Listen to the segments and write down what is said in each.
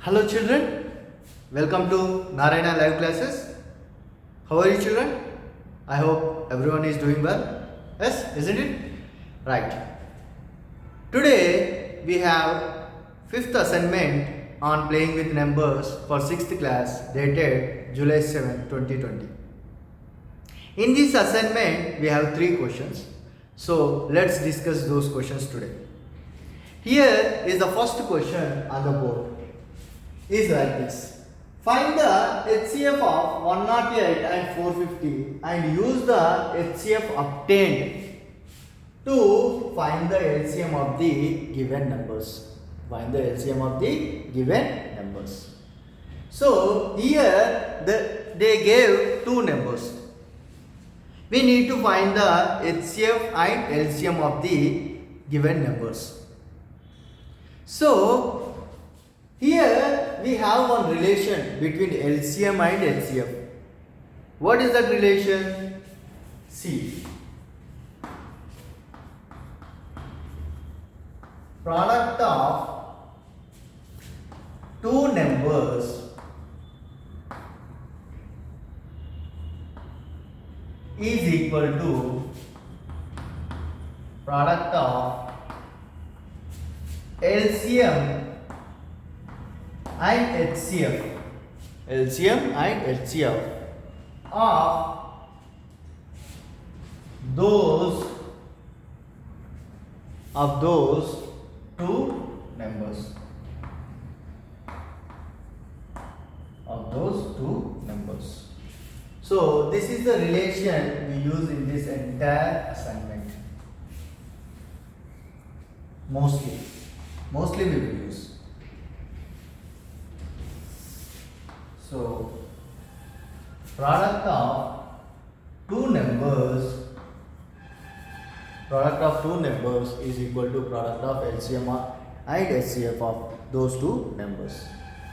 Hello children, welcome to Narayana live classes. How are you children? I hope everyone is doing well. Yes, isn't it? Right. Today we have fifth assignment on playing with numbers for 6th class dated July 7, 2020. In this assignment we have 3 questions. So let's discuss those questions today. Here is the first question on the board. Is like this. Find the HCF of 108 and 450 and use the HCF obtained to find the LCM of the given numbers. Find the LCM of the given numbers. So here they gave 2 numbers. We need to find the HCF and LCM of the given numbers. So here we have one relation between LCM and HCF. What is that relation? See. Product of 2 numbers is equal to product of LCM and HCF. LCM and HCF of those 2 numbers. So this is the relation we use in this entire assignment. Mostly we will use. So, product of 2 numbers is equal to product of LCM and HCF of those 2 numbers.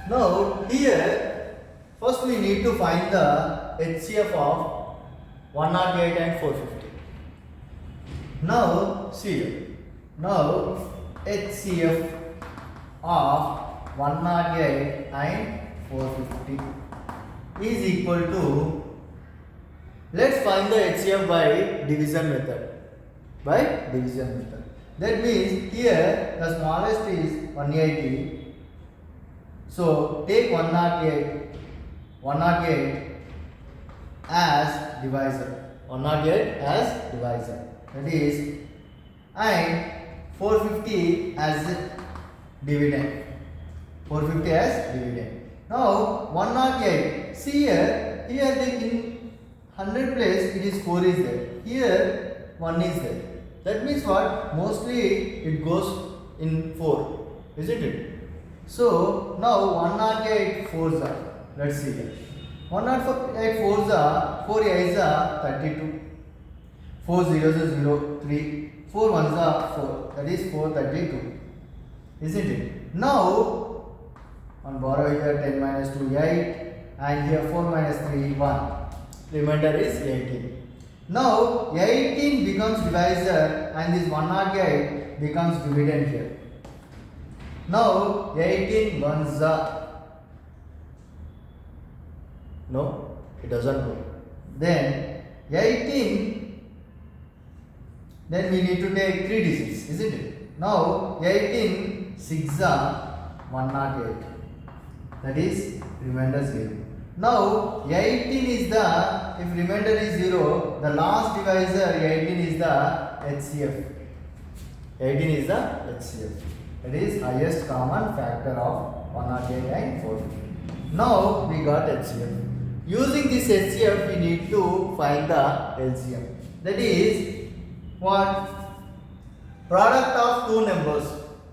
Now, here, first we need to find the HCF of 108 and 450. Now, see here. Now, HCF of 108 and 450 is equal to, let's find the HCF by division method. That means here the smallest is 180. So take 108 as divisor. That is, and 450 as dividend. Now 108. See here in 100 place it is 4 is there. Here 1 is there. That means what? Mostly it goes in 4, isn't it? So now 108 4s are. Let's see here. 108 4s are 4 8s are 32. 4 zeros are 0 3. 4 1s are 4. That is 432. Isn't it? Now on borrow here 10 minus 2 8 and here 4 minus 3 1. Remainder is 18. Now 18 becomes divisor and this 108 becomes dividend here. Now 18 ones are, no, it doesn't go. Then 18, then we need to take 3 digits, isn't it? Now 18 6 are 108. That is remainder 0. Now 18 is the, if remainder is 0, the last divisor 18 is the HCF. 18 is the HCF. That is highest common factor of 108 and 450. Now we got HCF. Using this HCF we need to find the LCM. That is what? Product of 2 numbers.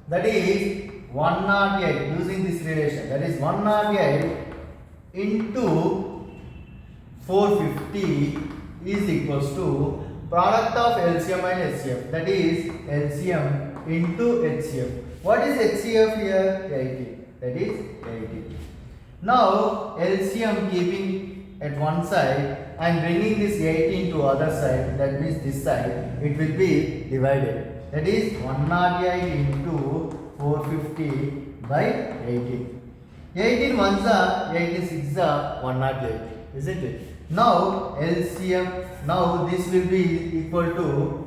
That is 108, using this relation. That is 108 into 450 is equals to product of LCM and HCF. That is LCM into HCF. What is HCF here? 80. That is 80. Now LCM keeping at one side and bringing this 18 to other side. That means this side. It will be divided. That is 108 into 450 by 80. 18 ones are 86 are 108, isn't it? Now LCM, now this will be equal to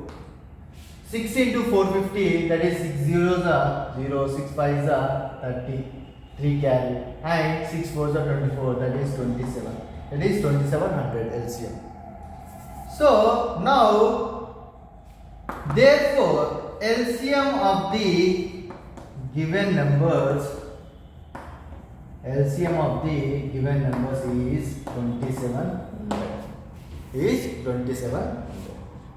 6 into 450, that is 6 zeros are 0, 6 fives are 30, 3 carry, and 6 fours are 24, that is 27. That is 2700 LCM. So now, therefore, LCM of the given numbers, LCM of the given numbers is 2700. Is 2700.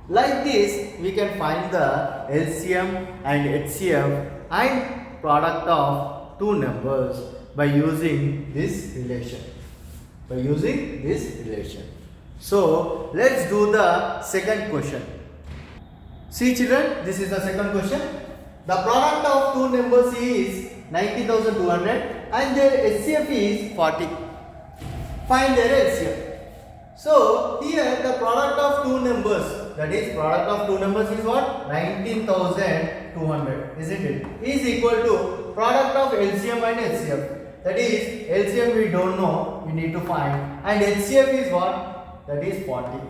Like this, we can find the LCM and HCF and product of two numbers by using this relation. So, let's do the second question. See children, this is the second question. The product of two numbers is 90,200 and their HCF is 40. Find their LCM. So, here the product of two numbers, that is product of two numbers is what? 19,200, isn't it? Is equal to product of LCM and HCF. That is LCM we don't know, we need to find, and HCF is what? That is 40.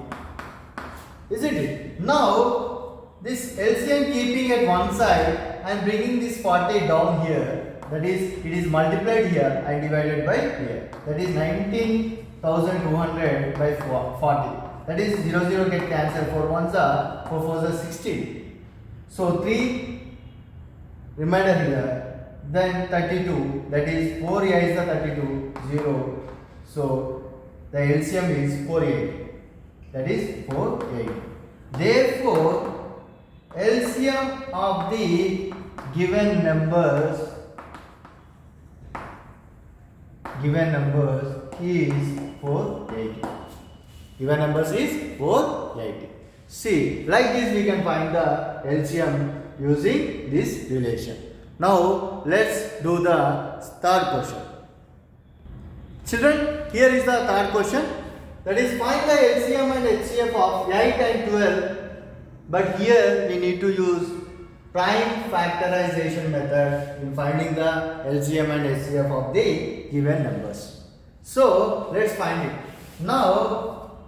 Isn't it? Now this LCM keeping at one side and bringing this 40 down here, that is it is multiplied here and divided by here. That is 19,200 by 40. That is 0 get cancelled. 4 ones are 4 fours are 16. So 3 remainder here. Then 32, that is 4 is the 32, 0. So the LCM is 48. That is 48. Therefore, LCM of the given numbers is 480. Given numbers is 480. See, like this we can find the LCM using this relation. Now, let's do the third question. Children, here is the third question. That is, find the LCM and HCF of 8 and 12. But here we need to use prime factorization method in finding the LCM and HCF of the given numbers. So, let's find it. Now,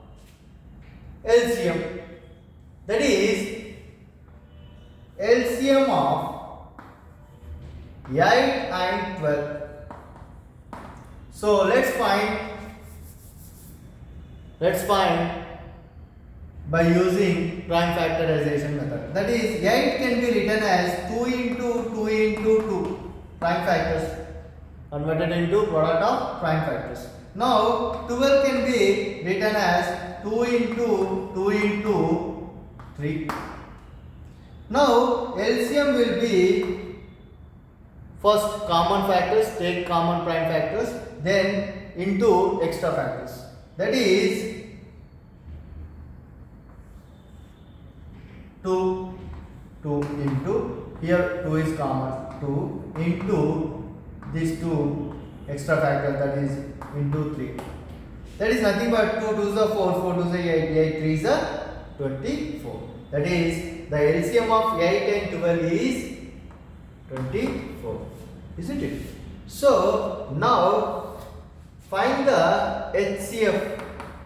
LCM, that is LCM of 8 and 12. So let's find by using prime factorization method. That is 8 can be written as 2 into 2 into 2 prime factors converted into product of prime factors. Now 12 can be written as 2 into 2 into 3. Now LCM will be first common factors, take common prime factors, then into extra factors. That is 2 into, here 2 is common, 2 into these 2 extra factors, that is into 3. That is nothing but 2 2s are 4, 4 2s are 8, 8 3s are 24. That is the LCM of 8 and 12 is 24, isn't it? So now find the HCF,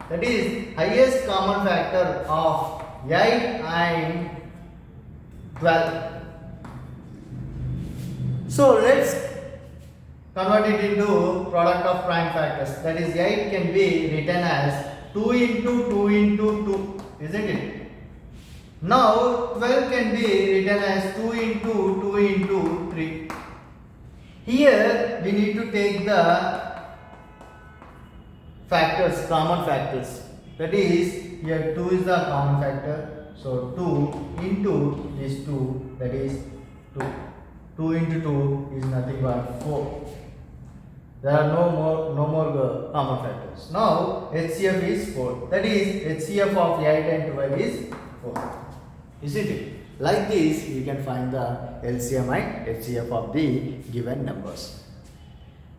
that is highest common factor of 8 and 12. So let's convert it into product of prime factors. That is 8 can be written as 2 into 2 into 2, isn't it? Now 12 can be written as 2 into 2 into 3. Here we need to take the factors, common factors. That is, here 2 is the common factor. So 2 into this 2, that is 2. 2 into 2 is nothing but 4. There are no more common factors. Now HCF is 4. That is, HCF of 8 and 12 is 4. Isn't it? Like this, we can find the LCM and HCF of the given numbers.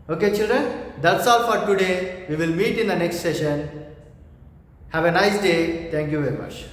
Okay, children, that's all for today. We will meet in the next session. Have a nice day. Thank you very much.